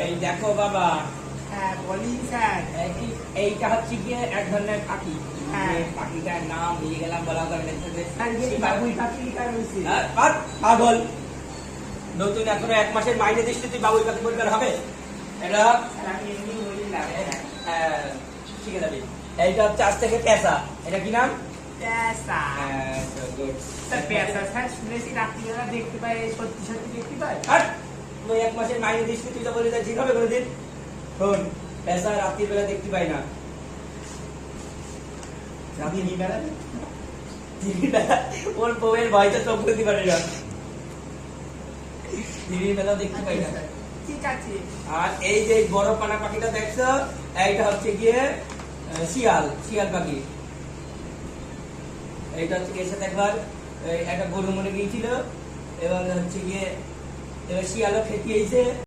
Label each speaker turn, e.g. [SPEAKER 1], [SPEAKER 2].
[SPEAKER 1] এই দেখো বাবা,
[SPEAKER 2] হ্যাঁ বলিন স্যার।
[SPEAKER 1] এইটা হচ্ছে গিয়ে এক ধরনের পাখি।
[SPEAKER 2] হ্যাঁ।
[SPEAKER 1] পাখিটার নাম নিয়ে গেলাম বলা করে
[SPEAKER 2] স্যার এই বাবুই পাখি কার হইছে?
[SPEAKER 1] পাগল, নতুন এখনো 1 মাসের মাইনে দিস তুই বাবুই পাখি বলবার হবে? এটা
[SPEAKER 2] স্যার আমি এমনি বলিলাম।
[SPEAKER 1] শিখে যাবি। এইটা হচ্ছে আজ থেকে পেশা। এটা কি নাম?
[SPEAKER 2] পেশা।
[SPEAKER 1] গুড।
[SPEAKER 2] স্যার পেশা স্যার শুনেছি রাত্রিবেলা দেখতে পাই, সত্যি সত্যি দেখতে পাই।
[SPEAKER 1] আর তুই 1 মাসের মাইনে দিস তুই তো বলে ঠিক হবে কোনোদিন? শোন, পেশা রাত্রির বেলা দেখতে পাই না।
[SPEAKER 2] দিনের বেলা
[SPEAKER 1] দিনের বেলা ওর বউয়ের ভয়টা চোখ বুঝতে পারে না। দিনের বেলা দেখতে পাই না।
[SPEAKER 2] ঠিক আছে।
[SPEAKER 1] আর এই যে বড় পানা পাখিটা দেখছো, এইটা হচ্ছে গিয়ে শিয়াল, শিয়াল পাখি। এইটা হচ্ছে এর সাথে একবার একটা গরু মরে গিয়েছিল এবং হচ্ছে গিয়ে এবার শিয়ালও খেতে এসে